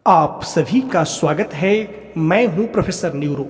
आप सभी का स्वागत है। मैं हूं प्रोफेसर न्यूरो।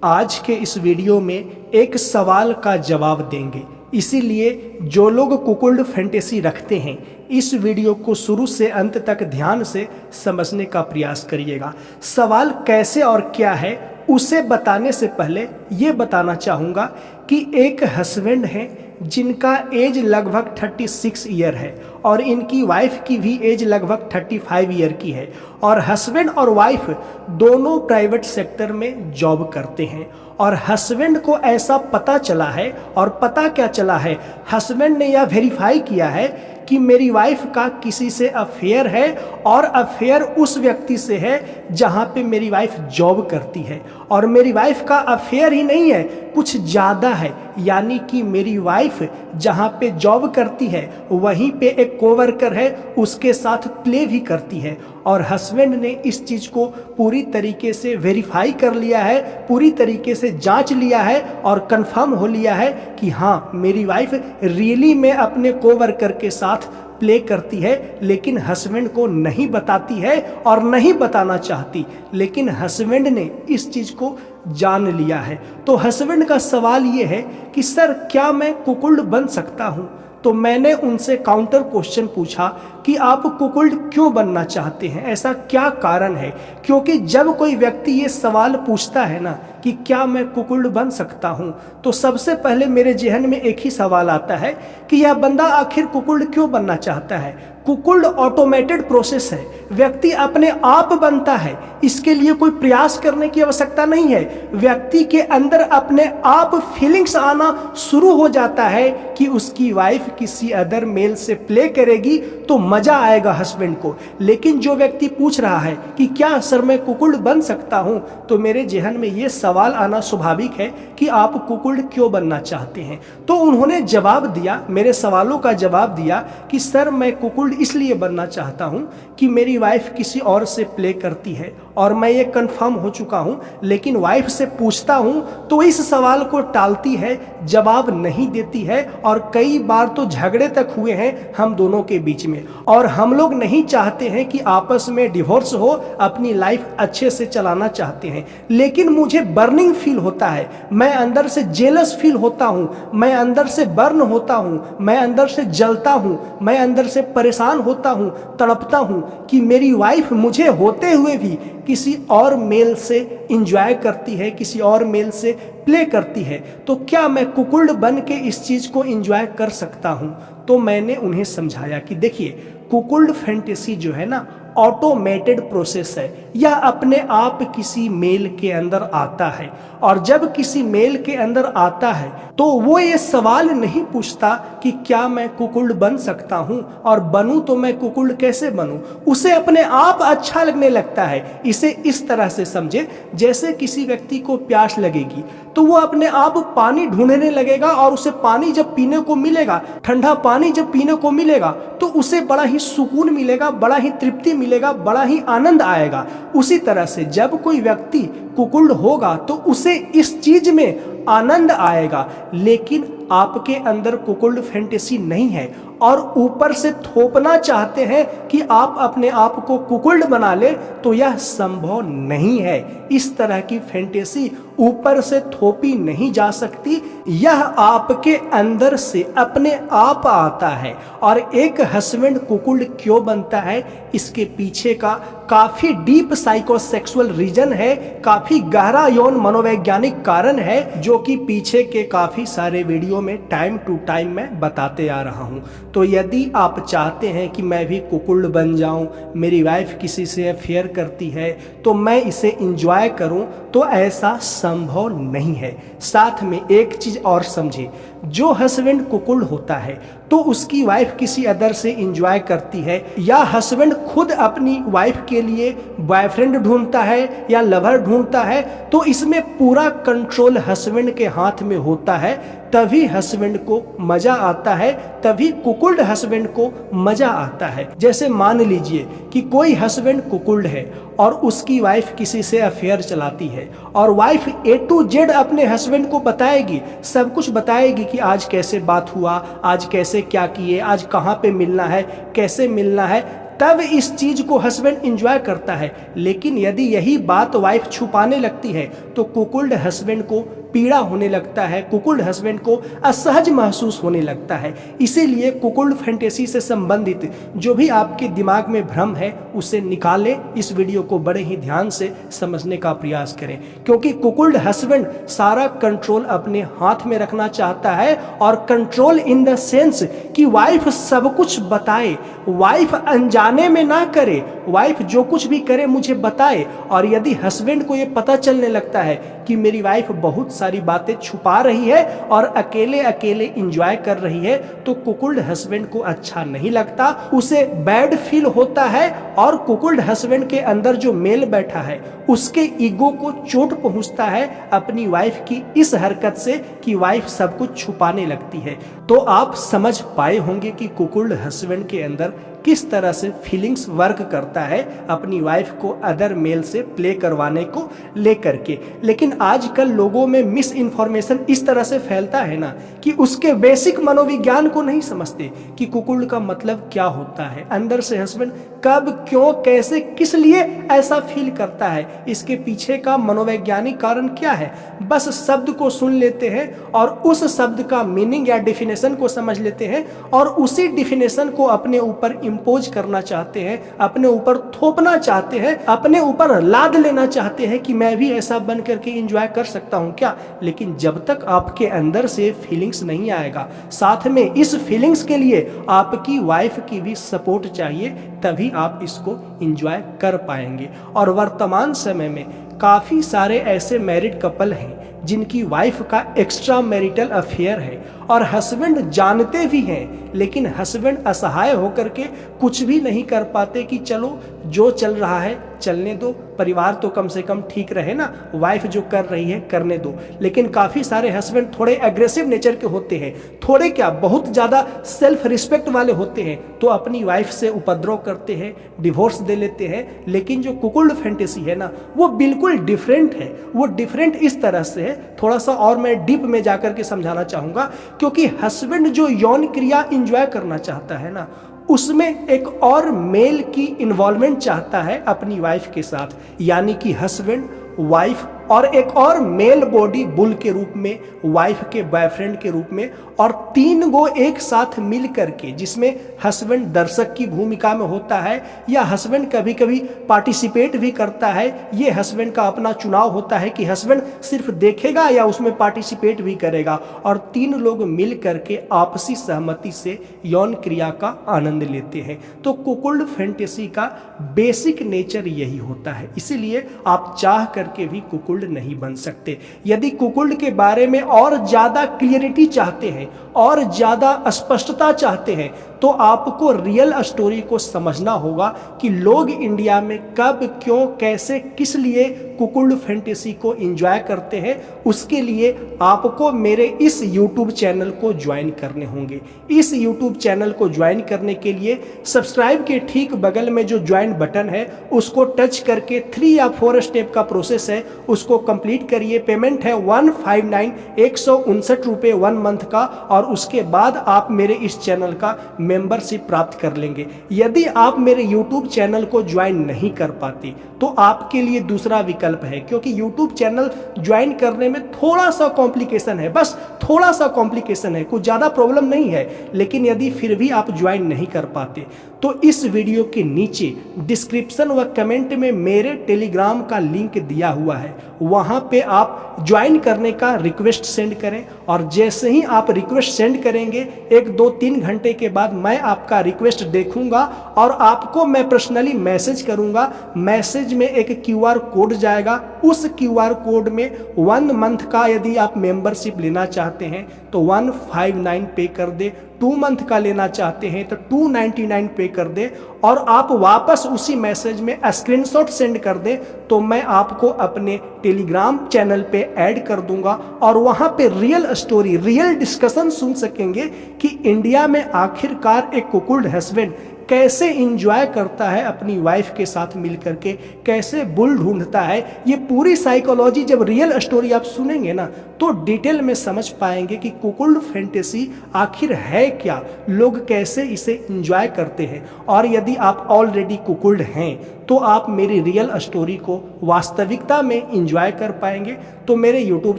आज के इस वीडियो में एक सवाल का जवाब देंगे, इसीलिए जो लोग कुकुल्ड फैंटेसी रखते हैं इस वीडियो को शुरू से अंत तक ध्यान से समझने का प्रयास करिएगा। सवाल कैसे और क्या है उसे बताने से पहले ये बताना चाहूँगा कि एक हस्बैंड हैं जिनका एज लगभग 36 ईयर है और इनकी वाइफ की भी एज लगभग 35 ईयर की है और हस्बैंड और वाइफ दोनों प्राइवेट सेक्टर में जॉब करते हैं। और हस्बैंड को ऐसा पता चला है, और पता क्या चला है, हस्बैंड ने यह वेरीफाई किया है कि मेरी वाइफ का किसी से अफेयर है और अफेयर उस व्यक्ति से है जहाँ पे मेरी वाइफ जॉब करती है। और मेरी वाइफ का अफेयर ही नहीं है, कुछ ज़्यादा है, यानी कि मेरी वाइफ जहाँ पे जॉब करती है वहीं पे एक कोवर्कर है, उसके साथ प्ले भी करती है। और हस्बैंड ने इस चीज़ को पूरी तरीके से वेरीफाई कर लिया है, पूरी तरीके से जांच लिया है और कंफर्म हो लिया है कि हाँ, मेरी वाइफ रियली में अपने कोवर्कर के साथ प्ले करती है, लेकिन हस्बैंड को नहीं बताती है और नहीं बताना चाहती। लेकिन हस्बैंड ने इस चीज़ को जान लिया है। तो हस्बैंड का सवाल ये है कि सर, क्या मैं कुकुल्ड बन सकता हूँ? तो मैंने उनसे काउंटर क्वेश्चन पूछा कि आप कुकुल्ड क्यों बनना चाहते हैं, ऐसा क्या कारण है? क्योंकि जब कोई व्यक्ति ये सवाल पूछता है ना कि क्या मैं कुकुल्ड बन सकता हूँ, तो सबसे पहले मेरे जहन में एक ही सवाल आता है कि यह बंदा आखिर कुकुल्ड क्यों बनना चाहता है। कुकुल्ड ऑटोमेटेड प्रोसेस है, व्यक्ति अपने आप बनता है, इसके लिए कोई प्रयास करने की आवश्यकता नहीं है। व्यक्ति के अंदर अपने आप फीलिंग्स आना शुरू हो जाता है कि उसकी वाइफ किसी अदर मेल से प्ले करेगी तो मजा आएगा हस्बैंड को। लेकिन जो व्यक्ति पूछ रहा है कि क्या सर मैं कुकुल्ड बन सकता हूं, तो मेरे जहन में ये सवाल आना स्वाभाविक है कि आप कुकुल्ड क्यों बनना चाहते हैं। तो उन्होंने जवाब दिया, मेरे सवालों का जवाब दिया कि सर मैं कुकुल्ड इसलिए बनना चाहता हूं कि मेरी वाइफ किसी और से प्ले करती है और मैं ये कंफर्म हो चुका हूं, लेकिन वाइफ से पूछता हूं तो इस सवाल को टालती है, जवाब नहीं देती है और कई बार तो झगड़े तक हुए हैं हम दोनों के बीच में। और हम लोग नहीं चाहते हैं कि आपस में डिवोर्स हो, अपनी लाइफ अच्छे से चलाना चाहते हैं। लेकिन मुझे बर्निंग फील होता है, मैं अंदर से जेलस फील होता हूं, मैं अंदर से बर्न होता हूं, मैं अंदर से जलता हूं, मैं अंदर से परेशान होता हूं, तड़पता हूं कि मेरी वाइफ मुझे होते हुए भी किसी और मेल से इंजॉय करती है, किसी और मेल से प्ले करती है। तो क्या मैं कुकुल्ड बन के इस चीज़ को इंजॉय कर सकता हूं? तो मैंने उन्हें समझाया कि देखिए, कुकुल्ड फैंटेसी जो है ना, ऑटोमेटेड प्रोसेस है। यह अपने आप किसी मेल के अंदर आता है और जब किसी मेल के अंदर आता है तो वो ये सवाल नहीं पूछता कि क्या मैं कुकुल्ड बन सकता हूं, और बनूं तो मैं कुकुल्ड कैसे बनूं। उसे अपने आप अच्छा लगने लगता है। इसे इस तरह से समझे, जैसे किसी व्यक्ति को प्यास लगेगी तो वो अपने आप पानी ढूंढने लगेगा और उसे पानी जब पीने को मिलेगा, ठंडा पानी जब पीने को मिलेगा तो उसे बड़ा ही सुकून मिलेगा, बड़ा ही तृप्ति मिलेगा, बड़ा ही आनंद आएगा। उसी तरह से जब कोई व्यक्ति कुकुल्ड होगा तो उसे इस चीज में आनंद आएगा। लेकिन आपके अंदर कुकुल्ड फैंटेसी नहीं है और ऊपर से थोपना चाहते हैं कि आप अपने आप को कुकुल्ड बना ले, तो यह संभव नहीं है। इस तरह की फैंटेसी ऊपर से थोपी नहीं जा सकती, यह आपके अंदर से अपने आप आता है। और एक हस्बैंड कुकुल्ड क्यों बनता है, इसके पीछे का काफी डीप साइकोसेक्सुअल रीजन है, काफी गहरा यौन मनोवैज्ञानिक कारण है, जो कि पीछे के काफी सारे वीडियो में टाइम टू टाइम मैं बताते आ रहा हूं। तो यदि आप चाहते हैं कि मैं भी कुकुल्ड बन जाऊं, मेरी वाइफ किसी से अफेयर करती है तो मैं इसे इंजॉय करूं, तो ऐसा संभव नहीं है। साथ में एक चीज और समझे, जो हस्बैंड कुकुल्ड होता है तो उसकी वाइफ किसी अदर से इंजॉय करती है, या हस्बैंड खुद अपनी वाइफ के लिए बॉयफ्रेंड ढूंढता है या लवर ढूंढता है, तो इसमें पूरा कंट्रोल हस्बैंड के हाथ में होता है। तभी हस्बैंड को मजा आता है, तभी कुकुल्ड हस्बैंड को मजा आता है। जैसे मान लीजिए कि कोई हस्बैंड कुकुल्ड है और उसकी वाइफ किसी से अफेयर चलाती है और वाइफ A to Z अपने हस्बैंड को बताएगी, सब कुछ बताएगी कि आज कैसे बात हुआ, आज कैसे क्या किए, आज कहाँ पे मिलना है, कैसे मिलना है। तब इस चीज को हस्बैंड इंजॉय करता है। लेकिन यदि यही बात वाइफ छुपाने लगती है तो कुकुल्ड हस्बैंड को पीड़ा होने लगता है, कुकुल्ड हस्बैंड को असहज महसूस होने लगता है। इसीलिए कुकुल्ड फैंटेसी से संबंधित जो भी आपके दिमाग में भ्रम है उसे निकालें। इस वीडियो को बड़े ही ध्यान से समझने का प्रयास करें, क्योंकि कुकुल्ड हस्बैंड सारा कंट्रोल अपने हाथ में रखना चाहता है, और कंट्रोल इन द सेंस कि वाइफ सब कुछ बताए, वाइफ अनजाने में ना करे, वाइफ जो कुछ भी करे मुझे बताए। और यदि हस्बैंड को ये पता चलने लगता है कि मेरी वाइफ बहुत सारी बातें छुपा रही है और अकेले अकेले इंजॉय कर रही है, तो कुकुल्ड हस्बैंड को अच्छा नहीं लगता, उसे बैड फील होता है। और कुकुल्ड हस्बैंड के अंदर जो मेल बैठा है उसके ईगो को चोट पहुंचता है अपनी वाइफ की इस हरकत से कि वाइफ सब कुछ छुपाने लगती है। तो आप समझ पाए होंगे कि कुकुल्ड हस्बैंड के अंदर किस तरह से फीलिंग्स वर्क करता है अपनी वाइफ को अदर मेल से प्ले करवाने को लेकर के। लेकिन आजकल लोगों में मिस इन्फॉर्मेशन इस तरह से फैलता है ना कि उसके बेसिक मनोविज्ञान को नहीं समझते कि कुकुल्ड का मतलब क्या होता है, अंदर से हस्बैंड कब, क्यों, कैसे, किस लिए ऐसा फील करता है, इसके पीछे का मनोवैज्ञानिक कारण क्या है। बस शब्द को सुन लेते हैं और उस शब्द का मीनिंग या डिफिनेशन को समझ लेते हैं और उसी डिफिनेशन को अपने ऊपर इम्पोज करना चाहते हैं, अपने ऊपर थोपना चाहते हैं, अपने ऊपर लाद लेना चाहते हैं कि मैं भी ऐसा बन करके एंजॉय कर सकता हूं क्या। लेकिन जब तक आपके अंदर से फीलिंग्स नहीं आएगा, साथ में इस फीलिंग्स के लिए आपकी वाइफ की भी सपोर्ट चाहिए, तभी आप इसको एंजॉय कर पाएंगे। और वर्तमान समय में काफ़ी सारे ऐसे मैरिड कपल हैं जिनकी वाइफ का एक्स्ट्रा मैरिटल अफेयर है और हस्बैंड जानते भी हैं, लेकिन हस्बैंड असहाय होकर के कुछ भी नहीं कर पाते कि चलो जो चल रहा है चलने दो, परिवार तो कम से कम ठीक रहे ना, वाइफ जो कर रही है करने दो। लेकिन काफ़ी सारे हस्बैंड थोड़े एग्रेसिव नेचर के होते हैं, थोड़े क्या बहुत ज़्यादा सेल्फ रिस्पेक्ट वाले होते हैं, तो अपनी वाइफ से उपद्रव करते हैं, डिवोर्स दे लेते हैं। लेकिन जो कुकुल्ड फैंटेसी है ना वो बिल्कुल डिफरेंट है। वो डिफरेंट इस तरह से है, थोड़ा सा और मैं डीप में जाकर के समझाना चाहूँगा, क्योंकि हस्बैंड जो यौन क्रिया इंजॉय करना चाहता है ना उसमें एक और मेल की इन्वॉल्वमेंट चाहता है अपनी वाइफ के साथ, यानी कि हस्बैंड, वाइफ और एक और मेल बॉडी बुल के रूप में, वाइफ के बॉयफ्रेंड के रूप में, और तीन गो एक साथ मिल करके, जिसमें हस्बैंड दर्शक की भूमिका में होता है या हस्बैंड कभी कभी पार्टिसिपेट भी करता है। ये हस्बैंड का अपना चुनाव होता है कि हस्बैंड सिर्फ देखेगा या उसमें पार्टिसिपेट भी करेगा, और तीन लोग मिल करके आपसी सहमति से यौन क्रिया का आनंद लेते हैं। तो कुकुल्ड फैंटेसी का बेसिक नेचर यही होता है, इसीलिए आप चाह करके भी कुकुल्ड नहीं बन सकते। यदि कुकुल्ड के बारे में और ज्यादा क्लियरिटी चाहते हैं और ज्यादा स्पष्टता चाहते हैं तो आपको रियल स्टोरी को समझना होगा कि लोग इंडिया में कब, क्यों, कैसे, किस लिए कुकुल्ड फैंटेसी को एंजॉय करते हैं। उसके लिए आपको मेरे इस YouTube चैनल को ज्वाइन करने होंगे। इस YouTube चैनल को ज्वाइन करने के लिए सब्सक्राइब के ठीक बगल में जो ज्वाइन बटन है उसको टच करके 3 या 4 स्टेप का प्रोसेस है, उसको कंप्लीट करिए। पेमेंट है 159 रुपये 1 मंथ का, और उसके बाद आप मेरे इस चैनल का मेंबरशिप प्राप्त कर लेंगे। यदि आप मेरे YouTube चैनल को ज्वाइन नहीं कर पाते तो आपके लिए दूसरा विकल्प है, क्योंकि YouTube चैनल ज्वाइन करने में थोड़ा सा कॉम्प्लिकेशन है, बस थोड़ा सा कॉम्प्लिकेशन है, कुछ ज़्यादा प्रॉब्लम नहीं है। लेकिन यदि फिर भी आप ज्वाइन नहीं कर पाते तो इस वीडियो के नीचे डिस्क्रिप्शन व कमेंट में मेरे टेलीग्राम का लिंक दिया हुआ है, वहाँ पे आप ज्वाइन करने का रिक्वेस्ट सेंड करें, और जैसे ही आप रिक्वेस्ट सेंड करेंगे 1-2-3 घंटे के बाद मैं आपका रिक्वेस्ट देखूंगा और आपको मैं पर्सनली मैसेज करूंगा। मैसेज में एक QR कोड जाएगा, उस QR कोड में 1 मंथ का यदि आप मेंबरशिप लेना चाहते हैं तो 159 पे कर दे, 2 मंथ का लेना चाहते हैं तो 299 पे कर दे, और आप वापस उसी मैसेज में स्क्रीनशॉट सेंड कर दें तो मैं आपको अपने टेलीग्राम चैनल पे ऐड कर दूंगा, और वहां पे रियल स्टोरी, रियल डिस्कशन सुन सकेंगे कि इंडिया में आखिरकार एक कुकुल्ड हस्बैंड कैसे इंजॉय करता है अपनी वाइफ के साथ मिल करके, कैसे बुल ढूंढता है, ये पूरी साइकोलॉजी जब रियल स्टोरी आप सुनेंगे ना तो डिटेल में समझ पाएंगे कि कुकुल्ड फैंटेसी आखिर है क्या, लोग कैसे इसे इंजॉय करते हैं। और यदि आप ऑलरेडी कुकुल्ड हैं तो आप मेरी रियल स्टोरी को वास्तविकता में इंजॉय कर पाएंगे। तो मेरे YouTube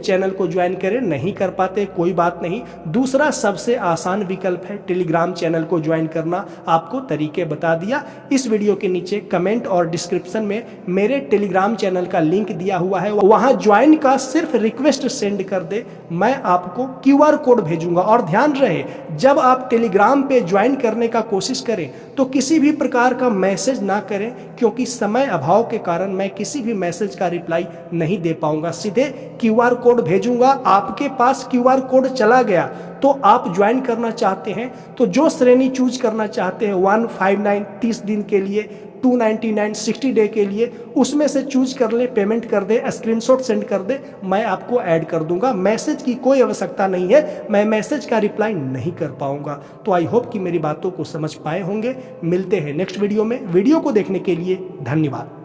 चैनल को ज्वाइन करें, नहीं कर पाते कोई बात नहीं। दूसरा सबसे आसान विकल्प है टेलीग्राम चैनल को ज्वाइन करना, आपको तरीके बता दिया। इस वीडियो के नीचे कमेंट और डिस्क्रिप्शन में मेरे टेलीग्राम चैनल का लिंक दिया हुआ है, वहां ज्वाइन का सिर्फ रिक्वेस्ट सेंड कर दे, मैं आपको QR कोड भेजूंगा। और ध्यान रहे, जब आप टेलीग्राम पे ज्वाइन करने का कोशिश करें तो किसी भी प्रकार का मैसेज ना करें, क्योंकि समय अभाव के कारण मैं किसी भी मैसेज का रिप्लाई नहीं दे पाऊंगा। सीधे QR कोड भेजूंगा, आपके पास QR कोड चला गया तो आप ज्वाइन करना चाहते हैं तो जो श्रेणी चूज करना चाहते हैं 159 30 दिन के लिए, 299 60 डे के लिए, उसमें से चूज कर ले, पेमेंट कर दे, स्क्रीनशॉट सेंड कर दे, मैं आपको ऐड कर दूंगा। मैसेज की कोई आवश्यकता नहीं है, मैं मैसेज का रिप्लाई नहीं कर पाऊंगा। तो आई होप कि मेरी बातों को समझ पाए होंगे। मिलते हैं नेक्स्ट वीडियो में। वीडियो को देखने के लिए धन्यवाद।